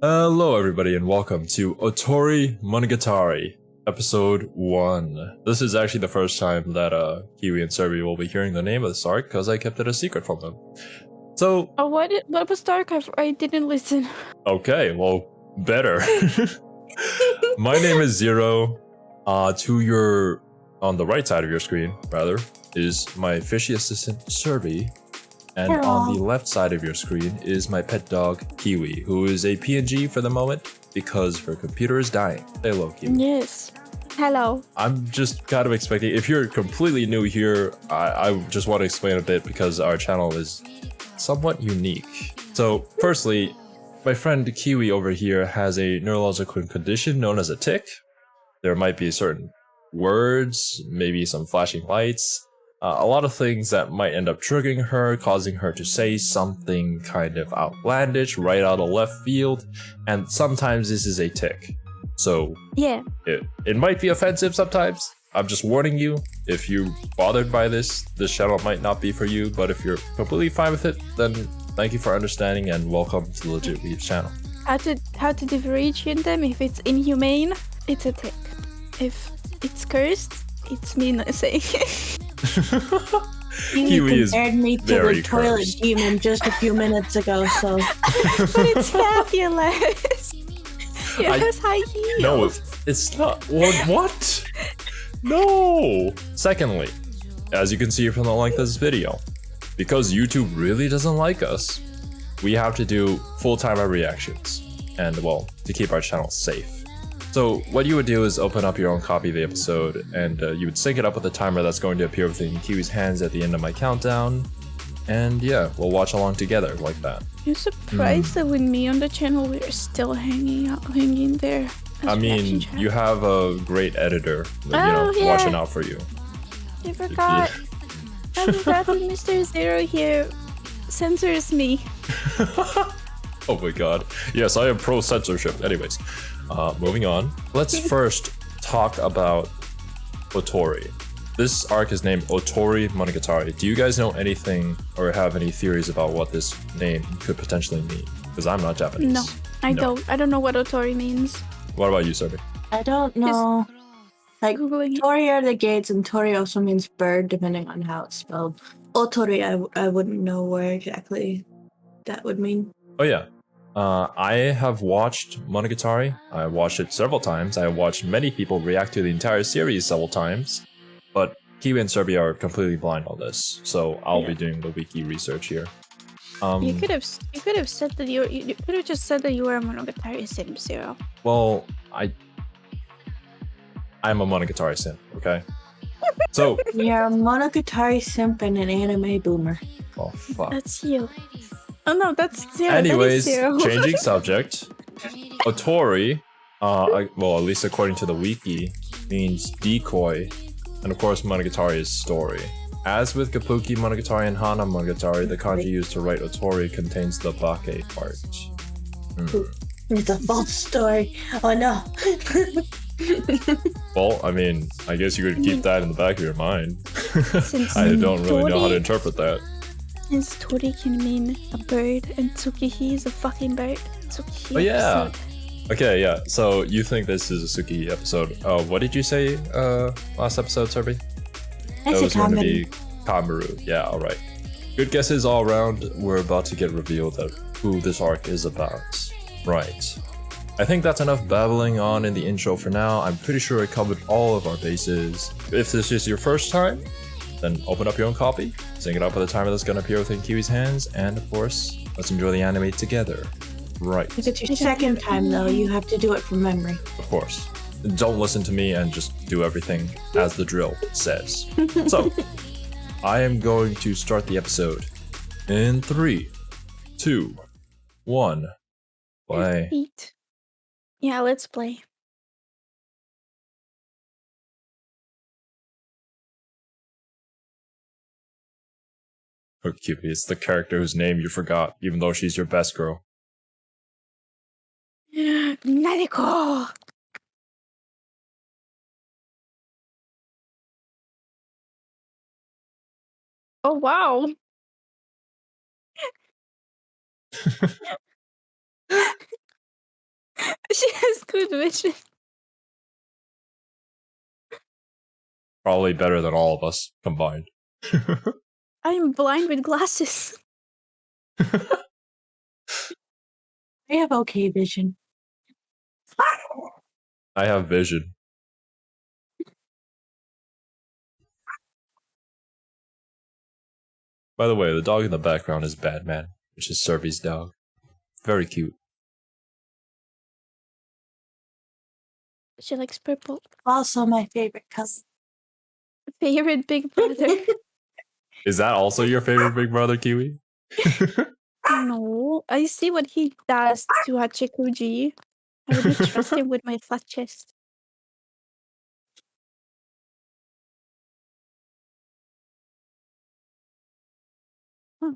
Hello everybody and welcome to Otorimonogatari, episode 1. This is actually the first time that Kiwi and Serbi will be hearing the name of this arc because I kept it a secret from them. So... Oh, what was the archive? I didn't listen. Okay, well, better. My name is Zero. On the right side of your screen, rather, is my fishy assistant Serbi. And Hello. on the left side of your screen is my pet dog, Kiwi, who is a PNG for the moment because her computer is dying. Say hello, Kiwi. Yes. Hello. I'm just kind of expecting, if you're completely new here, I just want to explain a bit because our channel is somewhat unique. So, firstly, my friend Kiwi over here has a neurological condition known as a tic. There might be certain words, maybe some flashing lights, a lot of things that might end up triggering her, causing her to say something kind of outlandish, right out of left field, and sometimes this is a tic. So, yeah, it might be offensive sometimes. I'm just warning you, if you're bothered by this channel might not be for you, but if you're completely fine with it, then thank you for understanding and welcome to the Legit Weebs channel. How to differentiate them? If it's inhumane, it's a tick. If it's cursed, it's me not saying it. You compared me to the toilet cursed. demon just a few minutes ago, so... But it's fabulous! It has high heels! No, it's not. What? No! Secondly, as you can see from the length of this video, because YouTube really doesn't like us, we have to do full-timer reactions, and well, to keep our channel safe. So what you would do is open up your own copy of the episode, and you would sync it up with the timer that's going to appear within Kiwi's hands at the end of my countdown. And yeah, we'll watch along together like that. I'm surprised that with me on the channel, we're still hanging there. I mean, you have a great editor, watching out for you. I forgot. I forgot that Mr. Zero here censors me. Oh my god. Yes, I am pro censorship. Anyways. Moving on. Let's first talk about Otori. This arc is named Otorimonogatari. Do you guys know anything or have any theories about what this name could potentially mean? Because I'm not Japanese. No, I don't. I don't know what Otori means. What about you, Serbi? I don't know. Like, Googling it. Tori are the gates, and Tori also means bird, depending on how it's spelled. Otori, I wouldn't know where exactly that would mean. Oh yeah. I have watched Monogatari. I watched it several times. I watched many people react to the entire series several times. But Kiwi and Serbi are completely blind on this, so I'll be doing the wiki research here. You could have said that you could have just said that you were a Monogatari simp, Zero. Well, I'm a Monogatari simp, okay? So You're a Monogatari simp and an anime boomer. oh fuck. That's you. Oh no, that's Zero. Anyways, that is Zero. changing subject. Otori, well, at least according to the wiki, means decoy, and of course Monogatari is story. As with Kabuki Monogatari and Hana Monogatari, the kanji used to write Otori contains the bake part. It's a false story. Oh no. Well, I mean, I guess you could keep that in the back of your mind. Since I don't really know how to interpret that. Since Tori can mean a bird and Tsukihi is a fucking bird. Tsukihi Oh yeah. episode. Okay, yeah. So you think this is a Suki episode? What did you say last episode, Serbi? That was going to be Kamaru. Yeah, all right. Good guesses all around. We're about to get revealed at who this arc is about. Right. I think that's enough babbling on in the intro for now. I'm pretty sure I covered all of our bases. If this is your first time, then open up your own copy, sync it up with a timer that's going to appear within Kiwi's hands, and of course, let's enjoy the anime together. Right. If it's your second time, though, you have to do it from memory. Of course. Don't listen to me and just do everything as the drill says. So, I am going to start the episode in 3, 2, 1. Play. Eat. Yeah, let's play. Oh, Kiwi, it's the character whose name you forgot, even though she's your best girl. Nadeko! Oh wow! good vision. Probably better than all of us combined. I'm blind with glasses. I have okay vision. I have vision. By the way, the dog in the background is Batman, which is Survey's dog. Very cute. She likes purple. Also my favorite cousin. Favorite big brother. Is that also your favorite Big Brother, Kiwi? No, I see what he does to Hachikuji. I would not trust him with my flat chest. Huh.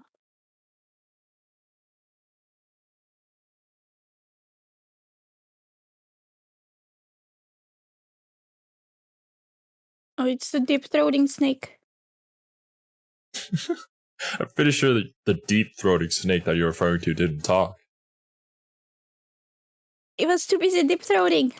Oh, it's the deep-throating snake. I'm pretty sure that the deep-throating snake that you're referring to didn't talk. It was too busy deep-throating.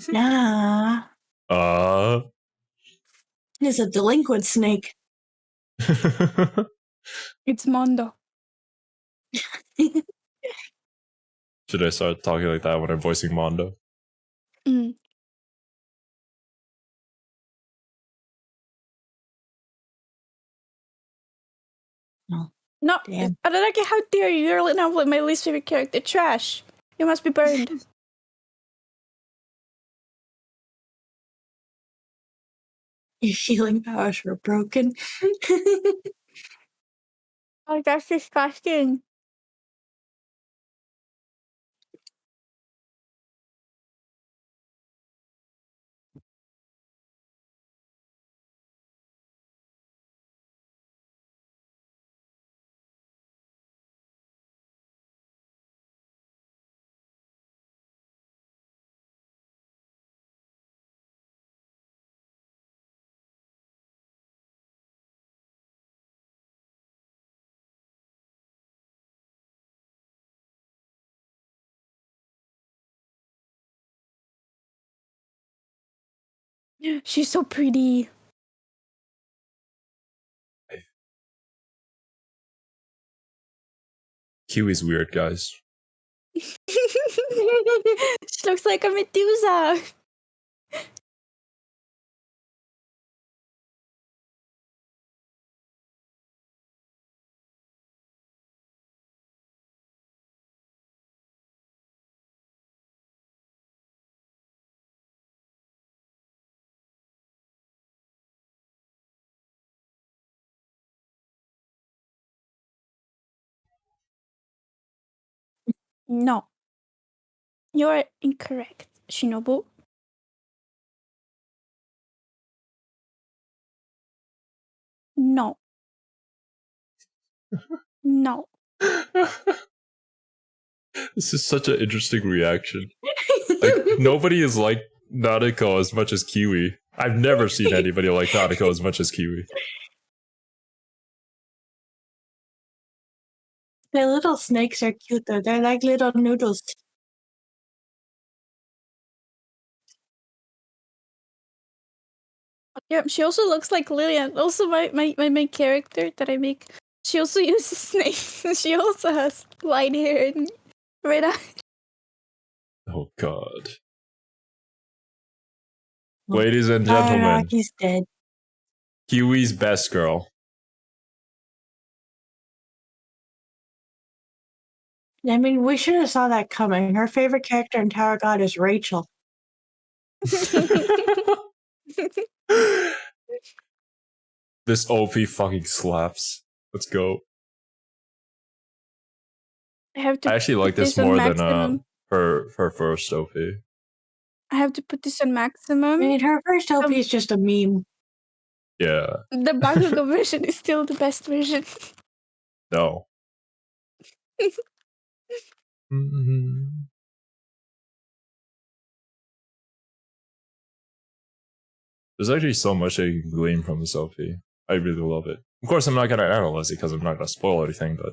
Nah. He's a delinquent snake. It's Mondo. Should I start talking like that when I'm voicing Mondo? Mm. No, Damn. Araraki, how dare you? You're now my least favorite character. Trash. You must be burned. Your healing powers were broken. Oh, that's disgusting. She's so pretty. Kiwi's weird, guys. She looks like a Medusa. No. You're incorrect, Shinobu. No. No. This is such an interesting reaction. Like, nobody is like Nadeko as much as Kiwi. I've never seen anybody like Nadeko as much as Kiwi. The little snakes are cute though. They're like little noodles. Yeah, she also looks like Lillian. Also, my main character that I make, she also uses snakes. She also has light hair and red eyes. Oh god. Ladies and gentlemen, He's dead. Kiwi's best girl. I mean, we should have saw that coming. Her favorite character in Tower God is Rachel. This OP fucking slaps. Let's go. I have to I actually like put this on more than maximum. her first OP. I have to put this on I maximum. mean, her first LP is just a meme. Yeah. The Bakugo version is still the best version. No. Mm-hmm. There's actually so much that you can glean from this LP. I really love it. Of course, I'm not gonna analyze it because I'm not gonna spoil anything, but.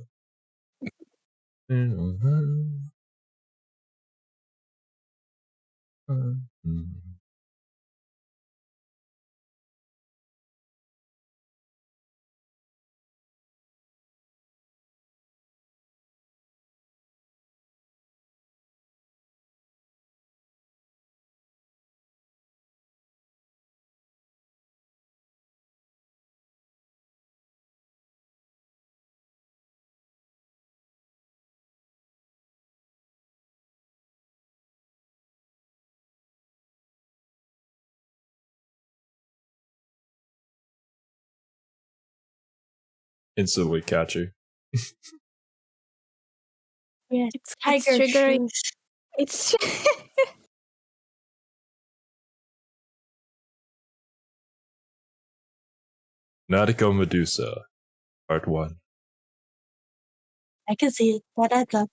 Instantly catchy. Yeah, It's tiger triggering. shoes. It's Nadeko Medusa, Part 1. I can see it. Nadeko.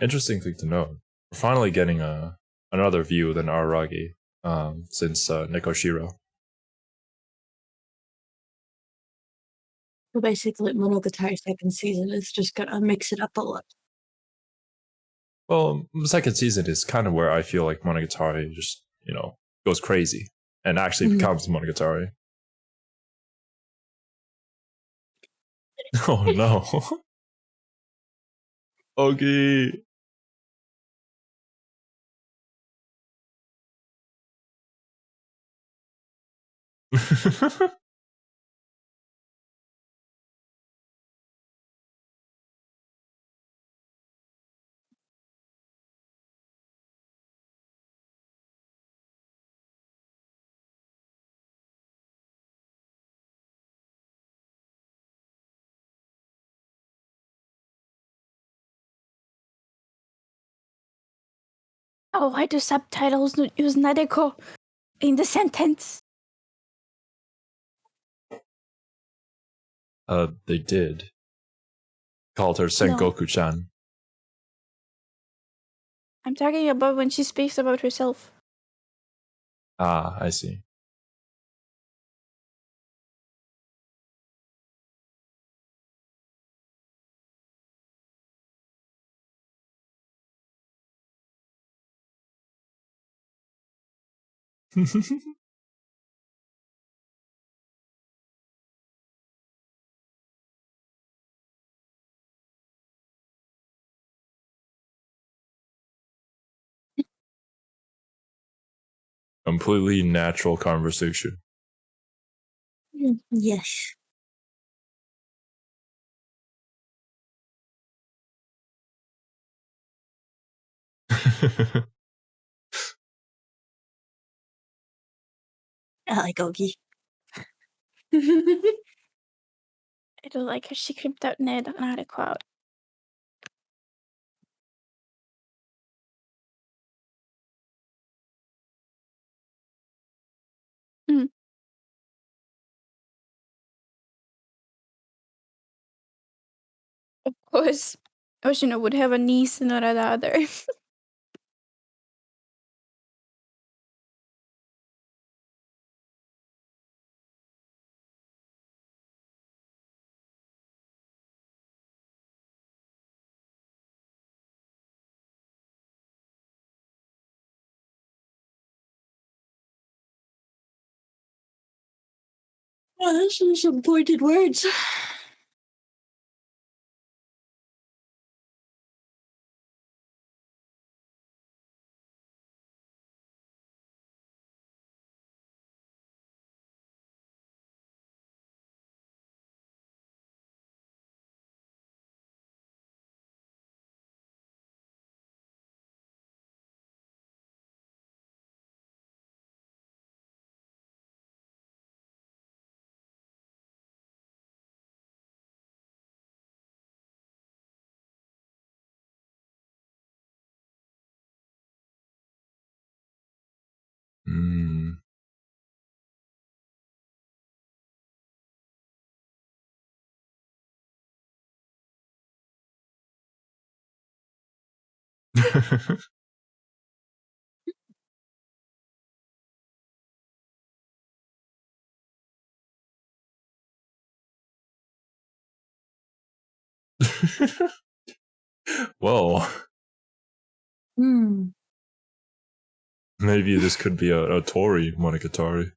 Interesting thing to note. We're finally getting another view than Araragi since Nekoshiro. So basically, Monogatari second season is just gonna mix it up a lot. Well, the second season is kind of where I feel like Monogatari just, goes crazy and actually becomes Monogatari. Oh no. Ougi. oh, why do subtitles not use Nadeko in the sentence? They did. Called her Sengoku-chan. I'm talking about when she speaks about herself. Ah, I see. Completely natural conversation. Yes. I like Ougi. I don't like how she creeped out Nadeko out. Of course, Oshino would have a niece and not another. Oh, those are some pointed words. Mm. Well, maybe this could be a Otorimonogatari.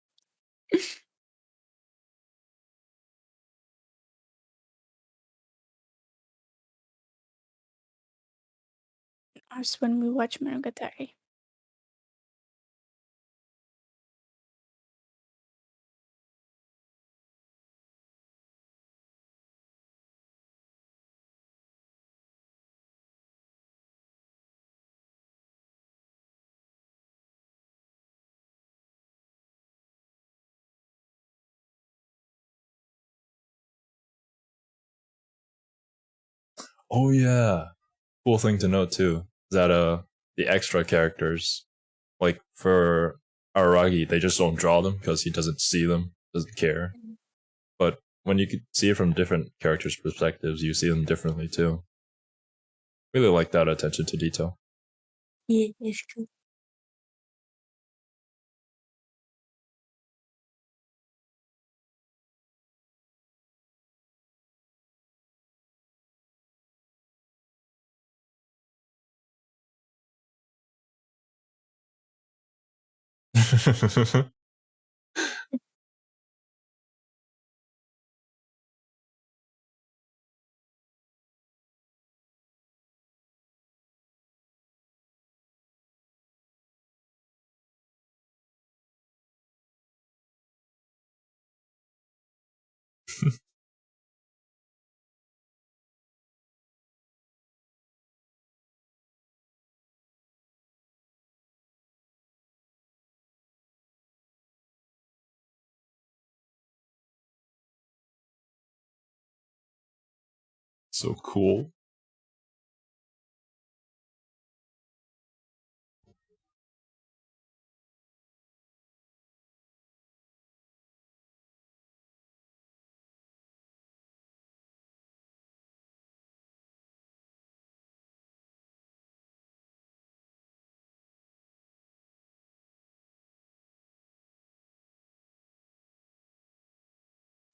Us when we watch Monogatari. Oh yeah, cool thing to note too is that the extra characters, like for Aragi, they just don't draw them because he doesn't see them, doesn't care. But when you could see it from different characters' perspectives, you see them differently too. Really like that attention to detail. Yeah, it's cool. So cool.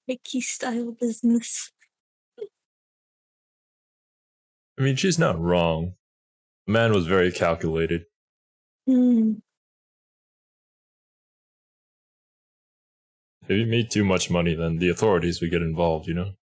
Icky style business. I mean, she's not wrong. The man was very calculated. Hmm. If he made too much money, then the authorities would get involved, you know?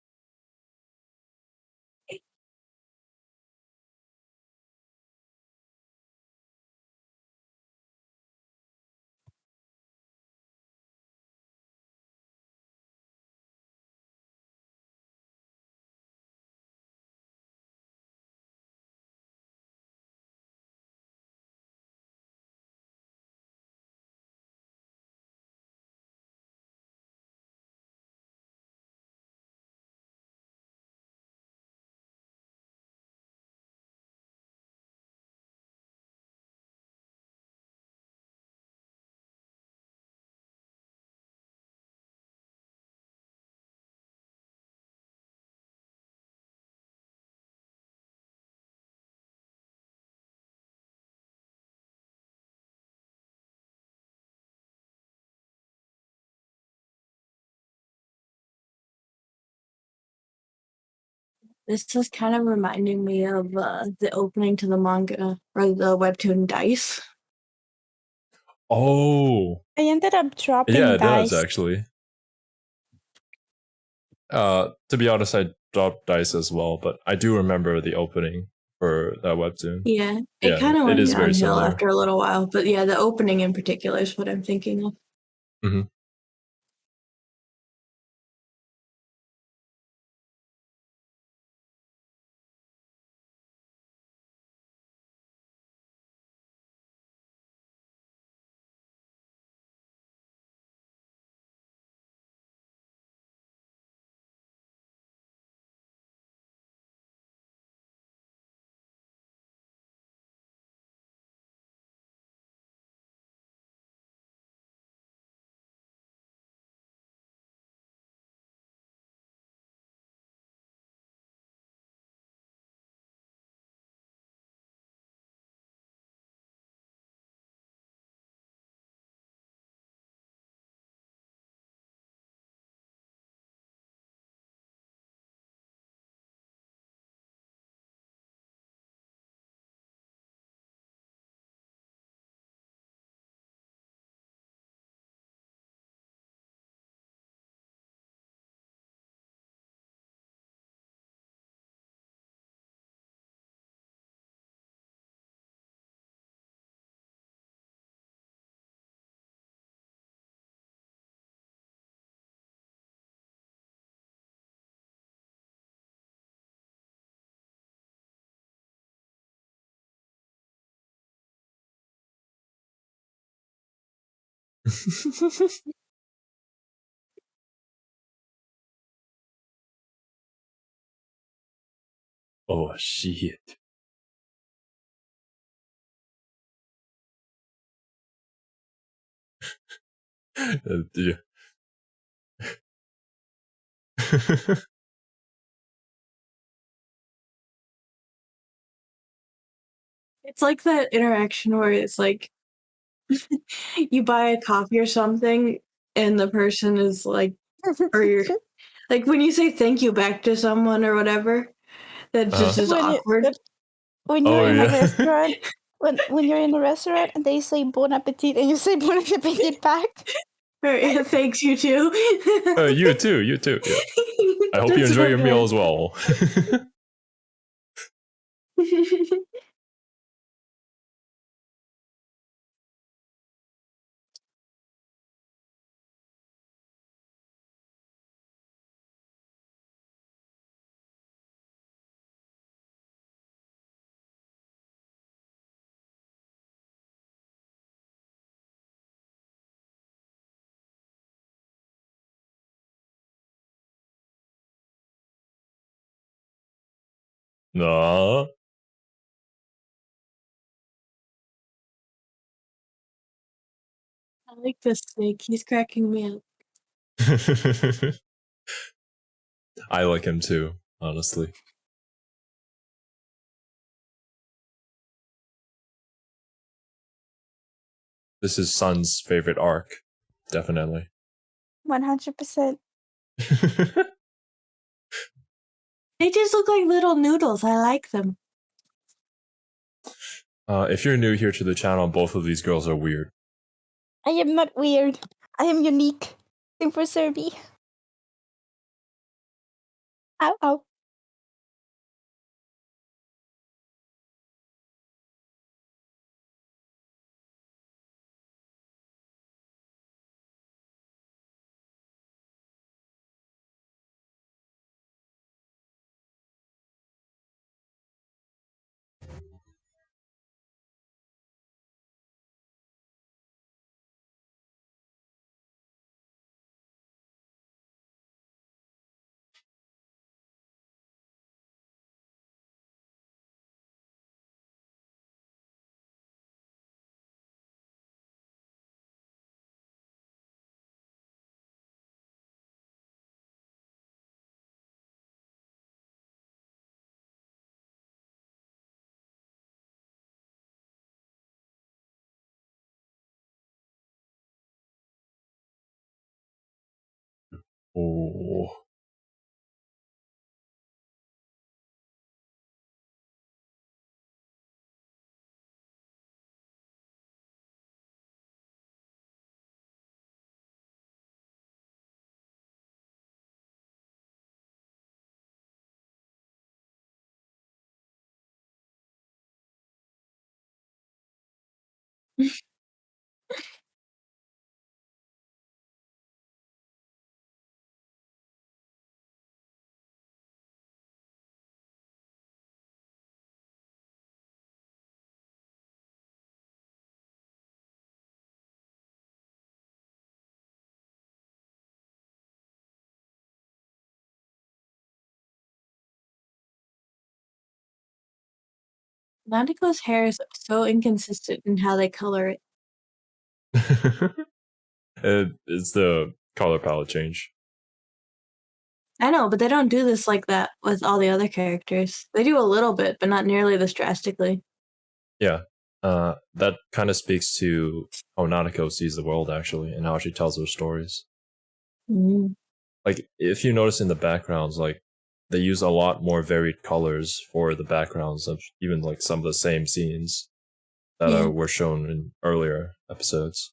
This is kind of reminding me of the opening to the manga or the webtoon Dice. Oh, I ended up dropping yeah, it does dice. actually. To be honest, I dropped Dice as well, but I do remember the opening for that webtoon. Yeah, it Yeah, kind of it went is very downhill similar. after a little while, but yeah, the opening in particular is what I'm thinking of. Mm-hmm. Oh shit. Yeah. It's like that interaction where it's like you buy a coffee or something and the person is like, or you're like when you say thank you back to someone or whatever, that just is awkward. When Oh, you're in a yeah. restaurant, when you're in a restaurant and they say bon appetit and you say bon appetit back. Or, thanks, you too. You too. Yeah. I hope you That's enjoy so your meal good. as well. No. I like this snake. He's cracking me up. I like him too, honestly. This is Sun's favorite arc, definitely. 100%. They just look like little noodles. I like them. If you're new here to the channel, both of these girls are weird. I am not weird. I am unique. Same for Serby. Ow, ow. Oh. Nadeko's hair is so inconsistent in how they color it. It's the color palette change. I know, but they don't do this like that with all the other characters. They do a little bit, but not nearly this drastically. Yeah. That kind of speaks to how Nadeko sees the world, actually, and how she tells her stories. Mm. Like, if you notice in the backgrounds, like, they use a lot more varied colors for the backgrounds of even, like, some of the same scenes that were shown in earlier episodes.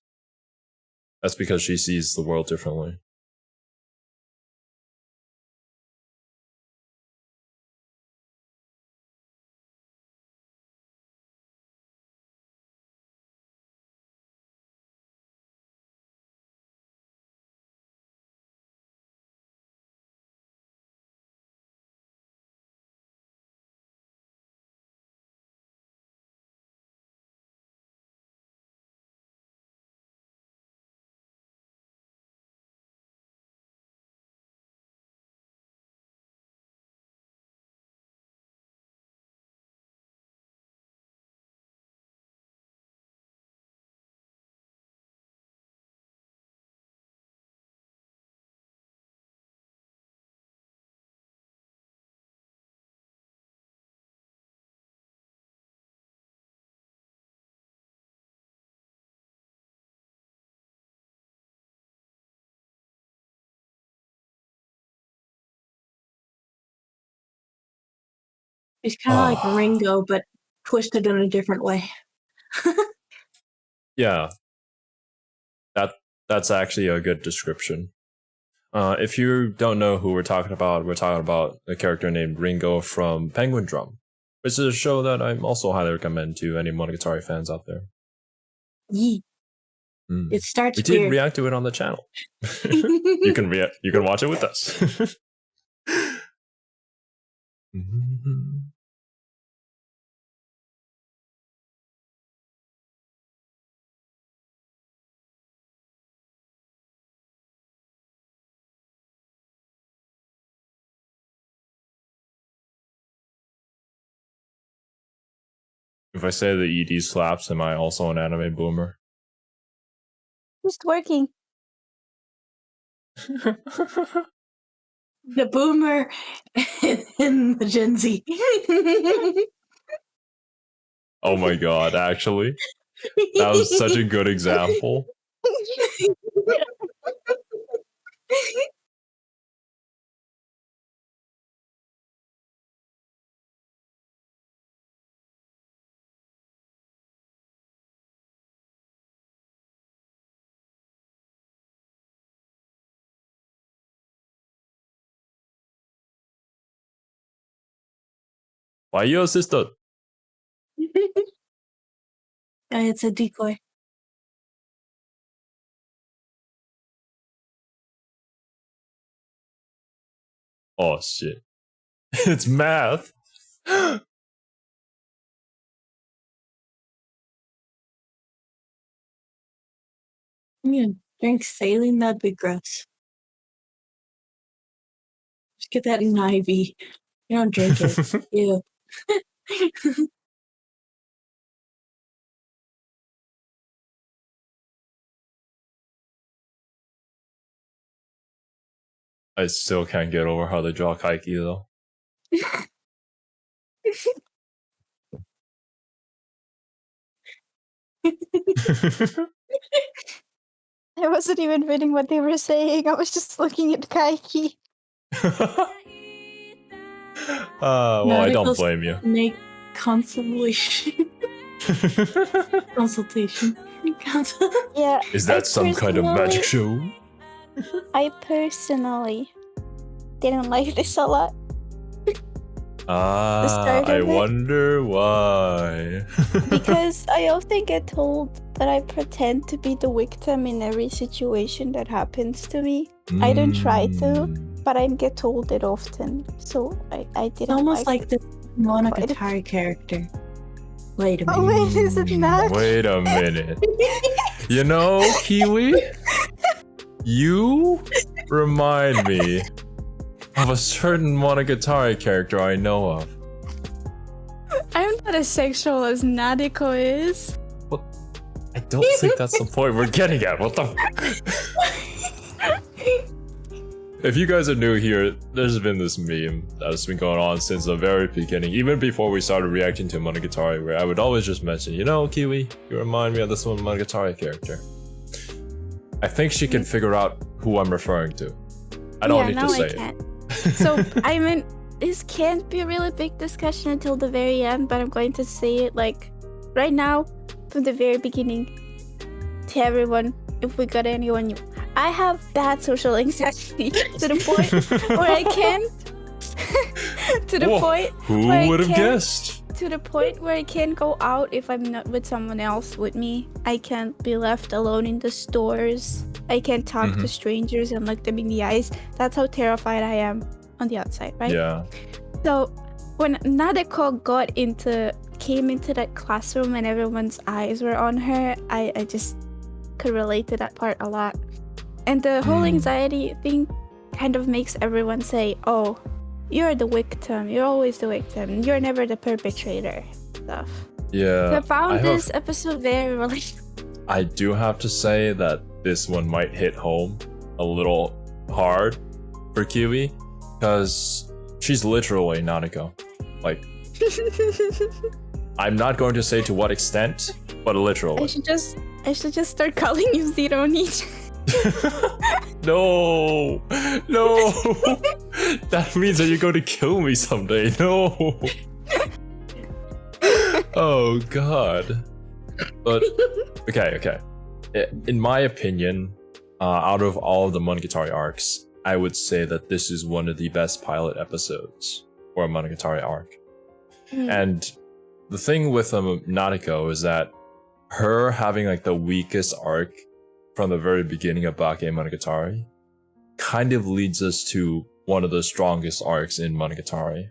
That's because she sees the world differently. He's kind of like Ringo, but twisted in a different way. Yeah. That's actually a good description. If you don't know who we're talking about a character named Ringo from Penguin Drum, which is a show that I also highly recommend to any Monogatari fans out there. Yee. It starts. We did react to it on the channel. You can watch it with us. If I say the ED slaps, am I also an anime boomer? Just working. The boomer and the Gen Z. Oh my god, actually. That was such a good example. Why you sister? It's a decoy. Oh shit. It's math. You drink saline, that'd be gross. Just get that in an IV. You don't drink it. Ew. I still can't get over how they draw Kaiki though. I wasn't even reading what they were saying. I was just looking at Kaiki. Well, I don't blame you. Make consultation. Consultation. Yeah. Is that some kind of magic show? I personally didn't like this a lot. I wonder why. Because I often get told that I pretend to be the victim in every situation that happens to me. I don't try to, but I get told it often. So I didn't. It's almost like the Monogatari character. Wait a minute. Oh wait, is it not? Wait a minute. You know, Kiwi? You remind me of a certain Monogatari character I know of. I'm not as sexual as Nadeko is. What? I don't think that's the point we're getting at. What the? If you guys are new here, there's been this meme that's been going on since the very beginning, even before we started reacting to Monogatari, where I would always just mention, you know, Kiwi, you remind me of this one Monogatari character. I think she can figure out who I'm referring to. I don't need to say it. So, I mean, this can't be a really big discussion until the very end, but I'm going to say it like right now, from the very beginning, to everyone, if we got anyone new. I have bad social anxiety to the point where I can't. To the point. Who would have guessed? To the point where I can't go out if I'm not with someone else with me. I can't be left alone in the stores. I can't talk to strangers and look them in the eyes. That's how terrified I am on the outside, right? Yeah. So when Nadeko came into that classroom and everyone's eyes were on her, I just could relate to that part a lot. And the whole anxiety thing kind of makes everyone say, oh, you're the victim. You're always the victim. You're never the perpetrator. Stuff. Yeah. So I found this episode very relatable. I do have to say that this one might hit home a little hard for Kiwi, because she's literally Nadeko. Like, I'm not going to say to what extent, but literally. I should just start calling you Zero Niche. No, that means that you're going to kill me someday. No. Oh god. But okay. In my opinion, out of all of the Monogatari arcs, I would say that this is one of the best pilot episodes for a Monogatari arc. And the thing with Nadeko is that her having like the weakest arc from the very beginning of Bake Monogatari kind of leads us to one of the strongest arcs in Monogatari.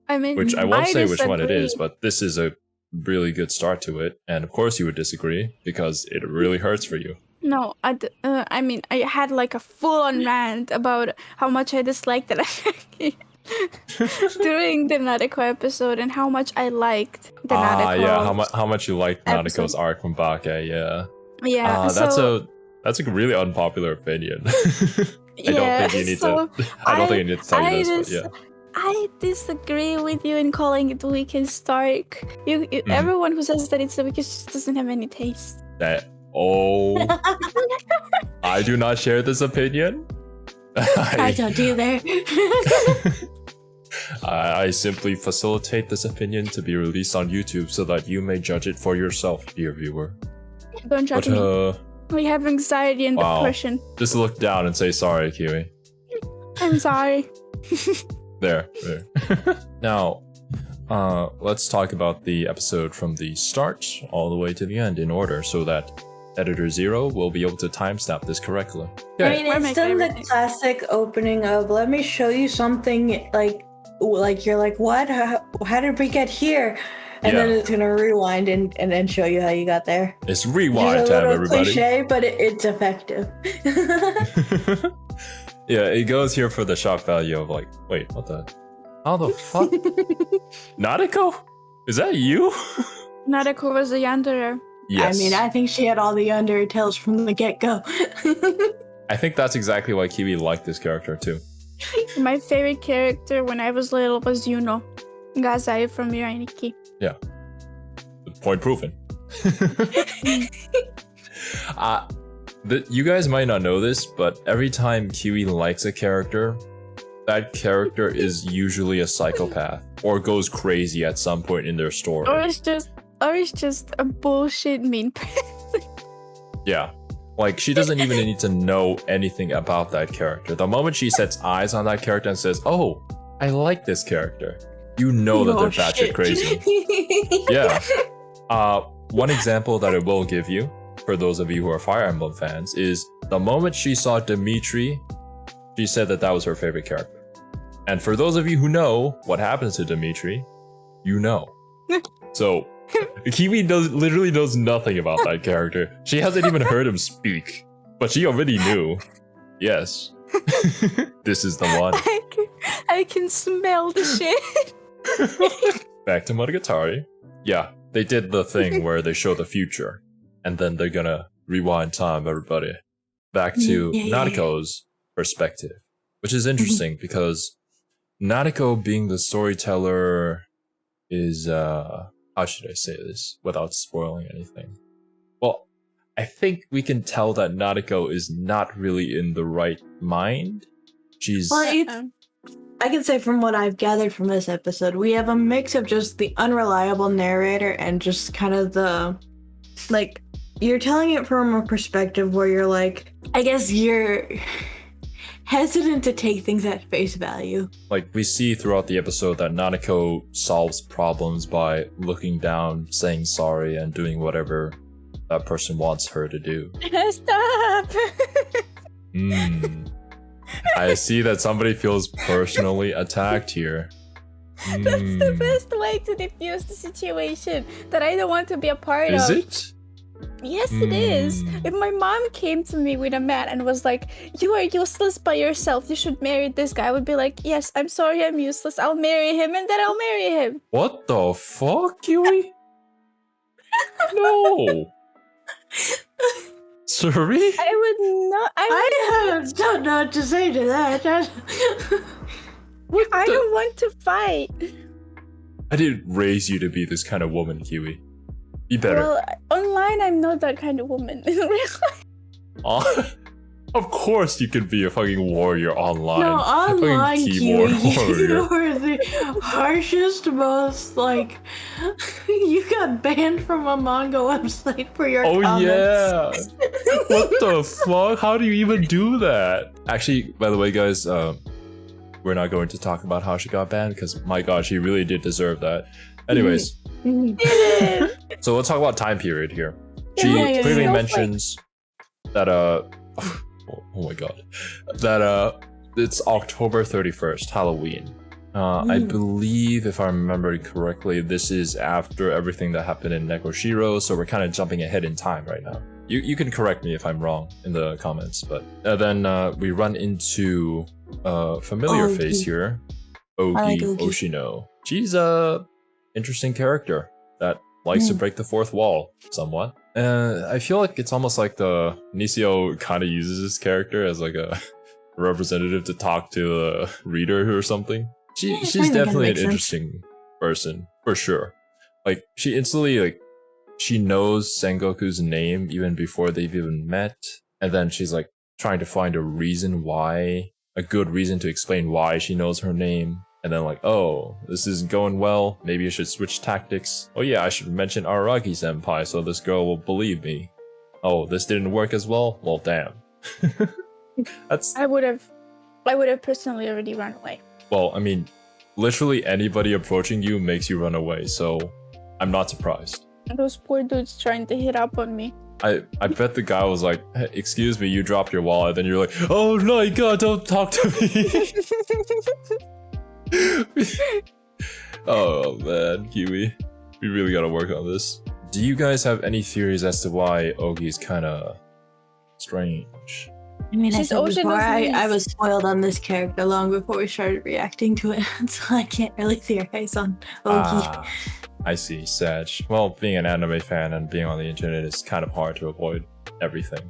I mean, which I won't say which one it is, but this is a really good start to it. And of course you would disagree because it really hurts for you. No, I mean, I had like a full-on rant about how much I disliked that during the Nadeko episode and how much I liked the Nadeko. Yeah, how much you liked Nadeko's arc from Bake, yeah. Yeah, that's a really unpopular opinion. I don't think you need to tell you this, but yeah. I disagree with you in calling it the weakest arc. Everyone who says that it's the weakest just doesn't have any taste. I do not share this opinion. I don't either. I simply facilitate this opinion to be released on YouTube so that you may judge it for yourself, dear viewer. Don't judge me. We have anxiety and depression. Just look down and say sorry, Kiwi. I'm sorry. There. Now, let's talk about the episode from the start all the way to the end in order so that Editor Zero will be able to timestamp this correctly. Okay. I mean, it's done the classic opening of, let me show you something, like you're like, what? How did we get here? And then it's going to rewind and then show you how you got there. It's rewind time, everybody. Cliche, but it's effective. Yeah, it goes here for the shock value of like, wait, what the? How the fuck? Nadeko? Is that you? Nadeko was a Yandere. Yes. I mean, I think she had all the undertales from the get-go. I think that's exactly why Kiwi liked this character too. My favorite character when I was little was Yuno, Gazai from Mirai. Yeah. Point proven. You guys might not know this, but every time Kiwi likes a character, that character is usually a psychopath or goes crazy at some point in their story. Or it's just a bullshit mean person. Yeah. Like, she doesn't even need to know anything about that character. The moment she sets eyes on that character and says, oh, I like this character, you know that they're batshit crazy. Yeah. One example that I will give you, for those of you who are Fire Emblem fans, is the moment she saw Dimitri, she said that was her favorite character. And for those of you who know what happens to Dimitri, you know. So, Kiwi literally knows nothing about that character. She hasn't even heard him speak, but she already knew. Yes. This is the one. I can smell the shit. Back to Monogatari. Yeah, they did the thing where they show the future, and then they're gonna rewind time, everybody. Back to Nadeko's perspective, which is interesting because Nadeko being the storyteller is, how should I say this without spoiling anything? Well, I think we can tell that Nadeko is not really in the right mind. She's... Well, I can say from what I've gathered from this episode, we have a mix of just the unreliable narrator and just kind of the, like, you're telling it from a perspective where you're like, I guess you're hesitant to take things at face value. Like, we see throughout the episode that Nadeko solves problems by looking down, saying sorry, and doing whatever that person wants her to do. Stop! I see that somebody feels personally attacked here. That's the best way to diffuse the situation that I don't want to be a part of. Is it? Yes, it is. If my mom came to me with a man and was like, you are useless by yourself, you should marry this guy, I would be like, yes, I'm sorry, I'm useless, I'll marry him, and then I'll marry him. What the fuck, Kiwi? No. Sorry? I would not. I don't know what to say to that. I don't want to fight. I didn't raise you to be this kind of woman, Kiwi. Be better. Well, online I'm not that kind of woman. In real life. Of course you can be a fucking warrior online. No, online, Fucking keyboard Kiwi, you warrior. are the harshest, most, like... You got banned from a manga website for your Oh comments. yeah! What the fuck? How do you even do that? Actually, by the way, guys, we're not going to talk about how she got banned because my god, she really did deserve that. Anyways, so let's talk about time period here. She Yeah, clearly yeah. mentions that oh my god, that it's October 31st, Halloween. I believe, if I remember correctly, this is after everything that happened in Nekoshiro, so we're kind of jumping ahead in time right now. You can correct me if I'm wrong in the comments, but then we run into a familiar Ougi. face here, I Ougi like Ougi. Oshino. She's a interesting character that likes to break the fourth wall somewhat. I feel like it's almost like the Nisio kind of uses this character as like a representative to talk to a reader or something. She's kinda definitely an makes sense. interesting person for sure. Like she instantly she knows Sengoku's name even before they've even met, and then she's like trying to find a reason why, a good reason to explain why she knows her name. And then like, oh, this isn't going well. Maybe I should switch tactics. Oh yeah, I should mention Araki senpai so this girl will believe me. Oh, this didn't work as well? Well, damn. That's, I would have personally already run away. well, I mean, literally anybody approaching you makes you run away, so I'm not surprised. Those poor dudes trying to hit up on me. I bet the guy was like, hey, excuse me, you dropped your wallet. Then you're like, oh my god, don't talk to me. Oh man, Kiwi. We really gotta work on this. Do you guys have any theories as to why Ougi is kinda strange? I mean, I She's said Ocean before, is I nice. was spoiled on this character long before we started reacting to it, so I can't really theorize on Ougi. Ah, I see, Sag. Well, being an anime fan and being on the internet is kind of hard to avoid everything.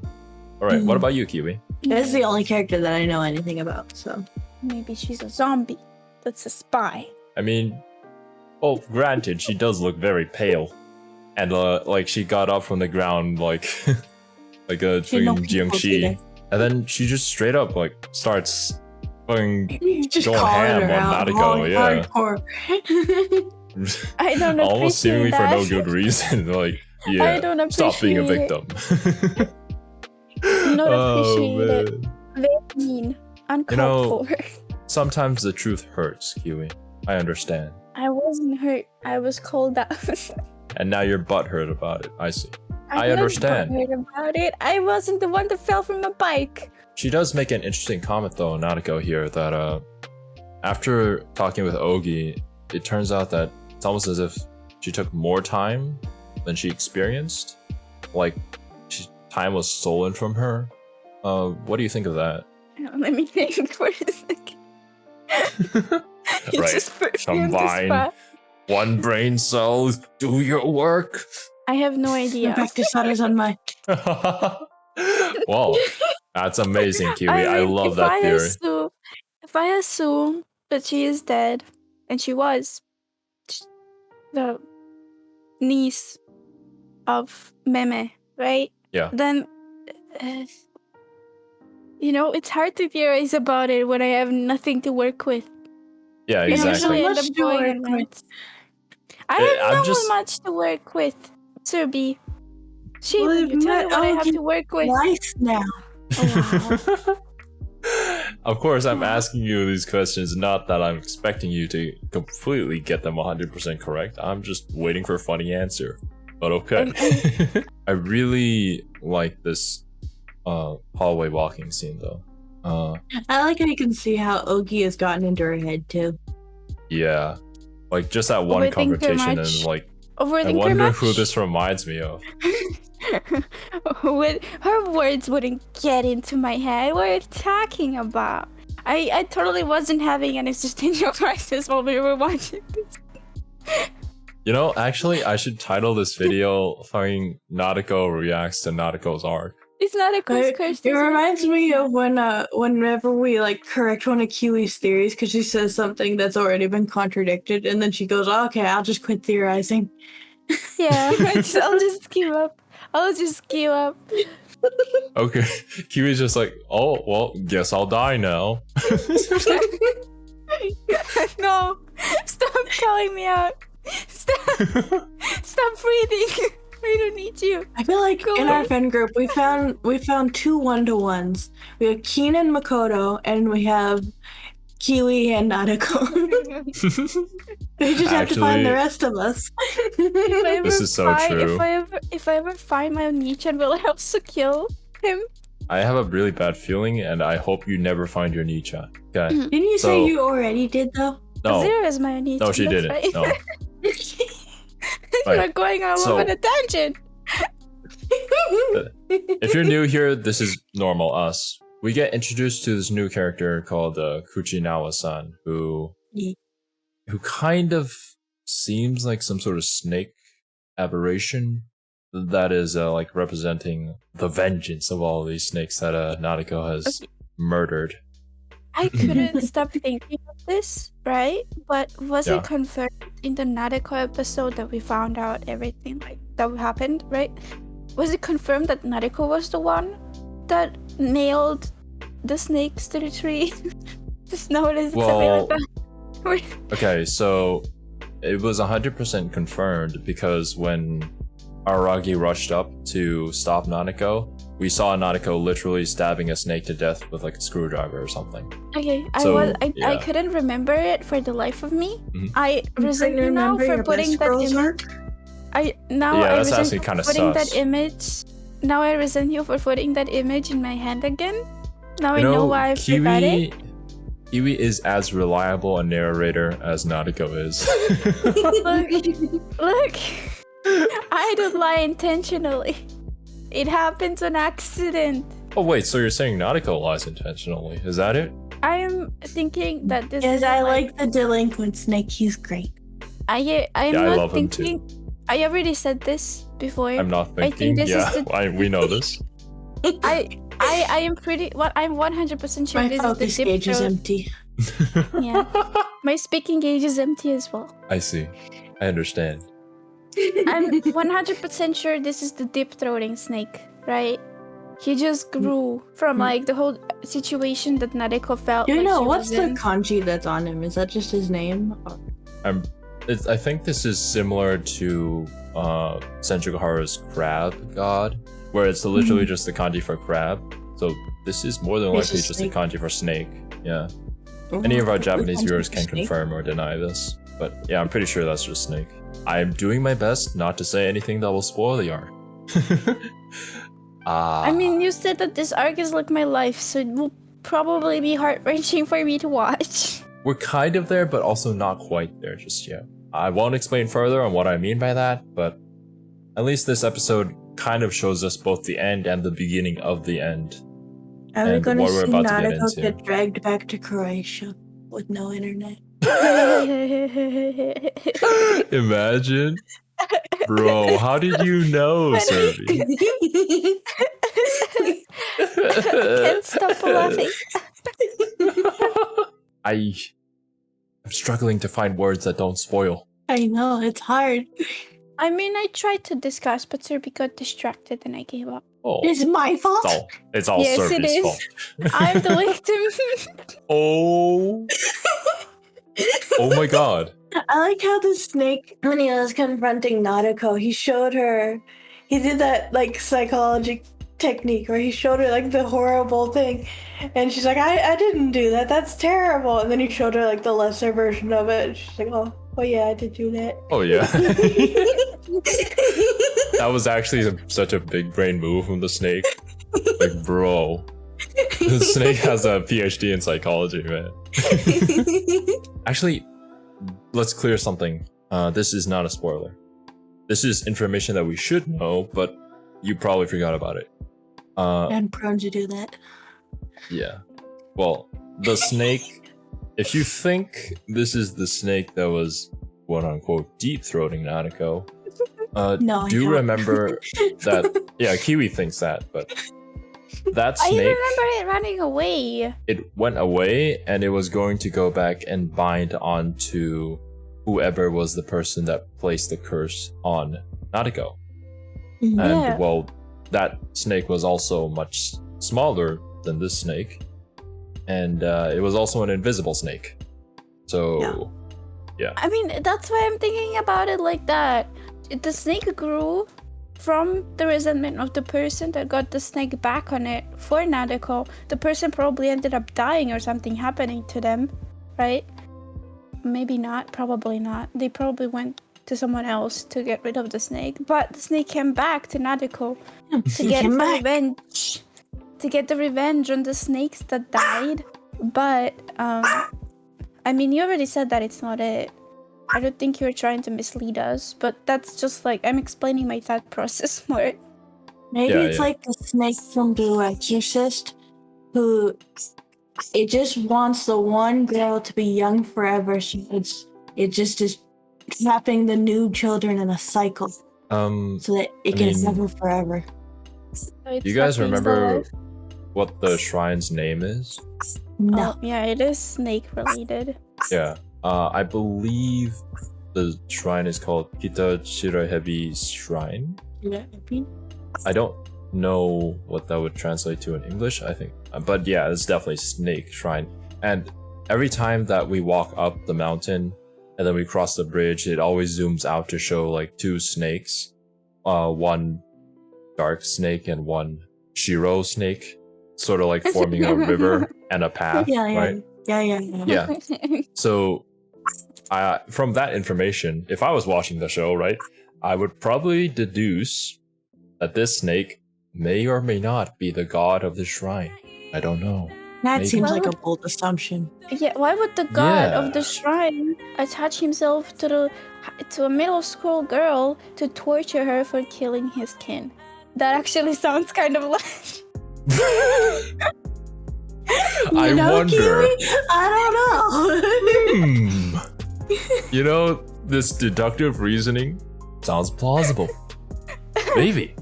Alright, what about you, Kiwi? This is the only character that I know anything about, so... Maybe she's a zombie. That's a spy. I mean, well, granted, she does look very pale. And like she got up from the ground like like a She know fucking people see Jiangxi. And then she just straight up like starts fucking Just going calling ham her on out, Nadeko, going yeah. hardcore. I don't Almost seemingly appreciate for no that. good reason. Like, yeah, I don't stop being a appreciate victim. Not Oh, appreciate it. man. Very mean. Uncalled know- for. Sometimes the truth hurts, Kiwi. I understand. I wasn't hurt. I was called out. And now you're butthurt about it. I see. I was understand. worried about it. I wasn't the one that fell from a bike. She does make an interesting comment though, Nadeko here, that after talking with Ougi, it turns out that it's almost as if she took more time than she experienced. Like, time was stolen from her. What do you think of that? Let me think for a second. You Right. just put me on the Combine. spot. One brain cell, do your work. I have no idea. Back to Sada's on my... Well, that's amazing, Kiwi. I mean, love if that I theory. If I assume that she is dead, and she was the niece of Meme, right? Yeah. Then, it's hard to theorize about it when I have nothing to work with. Yeah, I exactly. usually end Much up to going work on with. it. I I'm have just- not much to work with, Serby. Shame Well, on you've you. Tell me met what I have Ougi to work with. Twice now. Oh, Of course, I'm asking you these questions, not that I'm expecting you to completely get them 100% correct. I'm just waiting for a funny answer. But okay. I really like this hallway walking scene though. I like how you can see how Ougi has gotten into her head, too. Yeah. Like just that one Overthink too confrontation much. and like, Overthink I her wonder much? who this reminds me of. Her words wouldn't get into my head. What are you talking about? I totally wasn't having an existential crisis while we were watching this. You know, actually, I should title this video fucking Nadeko reacts to Nadeko's arc. It's not a But curse. it reminds me of whenever we like correct one of Kiwi's theories because she says something that's already been contradicted, and then she goes, oh, "Okay, I'll just quit theorizing." Yeah, I'll just give up. I'll just give up. Okay. Kiwi's just like, oh, well, guess I'll die now. No, stop calling me out. Stop breathing. We don't need you. I feel like in our friend group we found 2 1-to-1s. We have Keen and Makoto, and we have Kiwi and Nadeko. We just have to find the rest of us. This is so true. If I ever find my Nichan, will I also kill him? I have a really bad feeling, and I hope you never find your Nichan. Okay. Didn't you say you already did though? No. Zero is my Nichan. No, she didn't. Right. No. You're going all over the tangent. If you're new here, this is normal us. We get introduced to this new character called Kuchinawa-san, who kind of seems like some sort of snake aberration that is like representing the vengeance of all these snakes that Nadeko has murdered. I couldn't stop thinking of this, right? But was it confirmed in the Nadeko episode that we found out everything like that happened, right? Was it confirmed that Nadeko was the one that nailed the snakes to the tree? Just noticed something like that. Okay, so it was 100% confirmed because when Aragi rushed up to stop Nadeko, we saw Nadeko literally stabbing a snake to death with like a screwdriver or something. Okay, I couldn't remember it for the life of me. Mm-hmm. I resent you now for putting that image. That's actually kind of sus. That image. Now I resent you for putting that image in my hand again. Now I know why I forgot it. Kiwi is as reliable a narrator as Nadeko is. Look, I don't lie intentionally. It happened on accident. Oh wait, so you're saying Nadeko lies intentionally? Is that it? I am thinking that this is I like the delinquent snake. He's great. I am I not love thinking. Him too. I already said this before. I'm not thinking. I think this is we know this. I am pretty. What I'm 100% sure my this focus is the gauge is empty. Yeah, my speaking gauge is empty as well. I see. I understand. I'm 100% sure this is the deep throating snake, right? He just grew from like the whole situation that Nadeko felt. Do you know what's the kanji that's on him? Is that just his name? I think this is similar to Senjugaharu's crab god, where it's literally just the kanji for crab. So this is more than likely just a kanji for snake. Yeah. Any of our Japanese viewers can confirm or deny this, but yeah, I'm pretty sure that's just snake. I'm doing my best not to say anything that will spoil the arc. I mean, you said that this arc is like my life, so it will probably be heart-wrenching for me to watch. We're kind of there, but also not quite there just yet. I won't explain further on what I mean by that, but at least this episode kind of shows us both the end and the beginning of the end. Are we going to see Nadeko get dragged back to Croatia with no internet? Imagine. Bro, how did you know, Serby? Can't stop laughing. I'm struggling to find words that don't spoil. I know, it's hard. I mean, I tried to discuss, but Serby got distracted and I gave up. Oh, it's my fault? It's all yes, Serby's fault. I'm the victim. Oh. Oh my god. I like how the snake, when he was confronting Nadeko, he did that like psychology technique where he showed her like the horrible thing, and she's like, I didn't do that, that's terrible, and then he showed her like the lesser version of it, and she's like, oh yeah, I did do that. Oh yeah. That was actually such a big brain move from the snake. Like, bro, the snake has a PhD in psychology, man. Actually, let's clear something. This is not a spoiler. This is information that we should know, but you probably forgot about it. I'm prone to do that. Yeah. Well, the snake, if you think this is the snake that was quote-unquote deep-throating Nadeko, no, do remember that, yeah, Kiwi thinks that, but that snake... I remember it running away. It went away, and it was going to go back and bind onto whoever was the person that placed the curse on Nadeko. Yeah. And, well, that snake was also much smaller than this snake, and it was also an invisible snake. So, yeah. I mean, that's why I'm thinking about it like that. The snake grew from the resentment of the person that got the snake back on it for Nadeko. The person probably ended up dying or something happening to them, right? Maybe not, probably not. They probably went to someone else to get rid of the snake, but the snake came back to Nadeko to get revenge. To get the revenge on the snakes that died. But, I mean, you already said that it's not it. I don't think you're trying to mislead us, but that's just like, I'm explaining my thought process more. Maybe it's like the snake from The Exorcist, who it just wants the one girl to be young forever. So it just is trapping the new children in a cycle, so that it can never forever. So you guys remember what the shrine's name is? No. Yeah, it is snake related. Yeah. I believe the shrine is called Kita Shirahebi Shrine. I don't know what that would translate to in English, I think. But yeah, it's definitely Snake Shrine. And every time that we walk up the mountain and then we cross the bridge, it always zooms out to show like two snakes. One dark snake and one Shiro snake. Sort of like forming a river and a path, right? Yeah. So, from that information, if I was watching the show, right, I would probably deduce that this snake may or may not be the god of the shrine. I don't know. That seems like a bold assumption. Yeah, why would the god of the shrine attach himself to a middle school girl to torture her for killing his kin? That actually sounds kind of like... I wonder. Kiwi? I don't know. You know, this deductive reasoning sounds plausible. Maybe.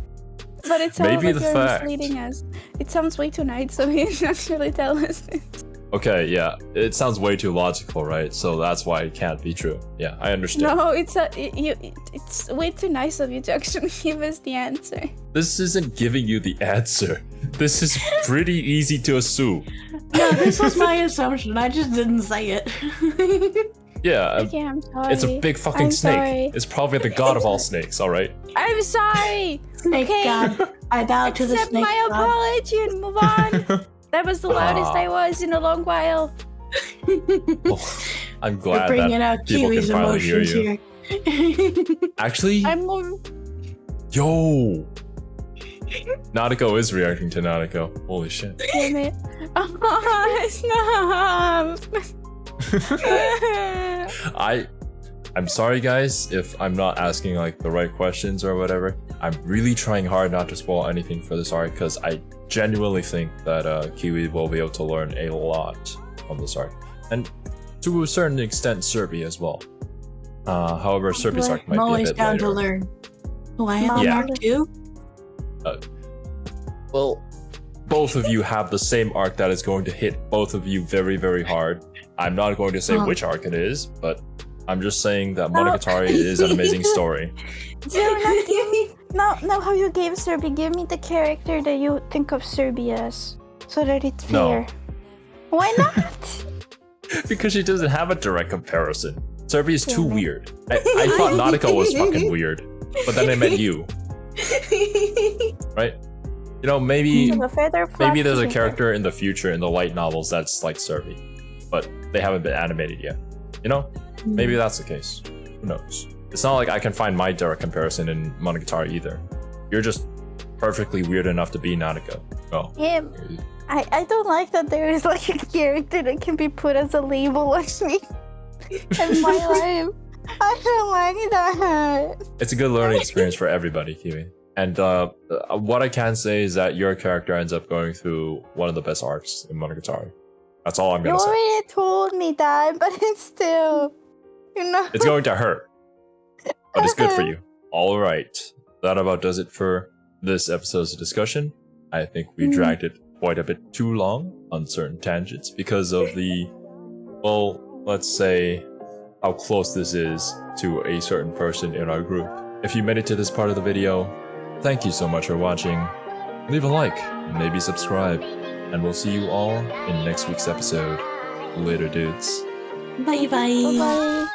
But it sounds Maybe like the you're fact. misleading us. It sounds way too nice, so he didn't actually tell us this. Okay, yeah. It sounds way too logical, right? So that's why it can't be true. Yeah, I understand. No, it's way too nice of you to actually give us the answer. This isn't giving you the answer. This is pretty easy to assume. No, this was my assumption. I just didn't say it. Yeah, Okay, I'm sorry. it's a big fucking I'm snake. sorry. It's probably the god of all snakes, alright? I'm sorry! Snake Okay. God. I bow to the Accept snake my god. apology and move on. That was the loudest I was in a long while. Oh, I'm We're glad bringing that out people can Kiwi's finally hear emotions you. here. Actually, I'm more... yo! Nadeko is reacting to Nadeko. Holy shit. Damn it. Oh, stop! I'm sorry guys if I'm not asking like the right questions or whatever. I'm really trying hard not to spoil anything for this arc because I genuinely think that Kiwi will be able to learn a lot from this arc. And to a certain extent, Serbi as well. However, Serbi's arc might I'm be a always bit down later. to learn. Oh, I have Yeah. an arc too? Well, both of you have the same arc that is going to hit both of you very, very hard. I'm not going to say which arc it is, but I'm just saying that Monogatari is an amazing story. Now how you gave Serbi, give me the character that you think of Serbi as, so that it's No. fair. Why not? Because she doesn't have a direct comparison. Serbi is too weird. I thought Nadeko was fucking weird, but then I met you. Right? You know, maybe there's a character in the future in the light novels that's like Serbi, but they haven't been animated yet. You know? Maybe that's the case. Who knows? It's not like I can find my direct comparison in Monogatari either. You're just perfectly weird enough to be Nadeko. Oh. Yeah, I don't like that there is like a character that can be put as a label on me in my life. I don't like that. It's a good learning experience for everybody, Kiwi. And what I can say is that your character ends up going through one of the best arcs in Monogatari. That's all I'm You gonna say. already told me that, but it's still, you know. It's going to hurt, but it's good for you. All right, that about does it for this episode's discussion. I think we dragged it quite a bit too long on certain tangents because of the, well, let's say how close this is to a certain person in our group. If you made it to this part of the video, Thank you so much for watching. Leave a like, maybe subscribe, and we'll see you all in next week's episode. Later, dudes. Bye bye. Bye-bye.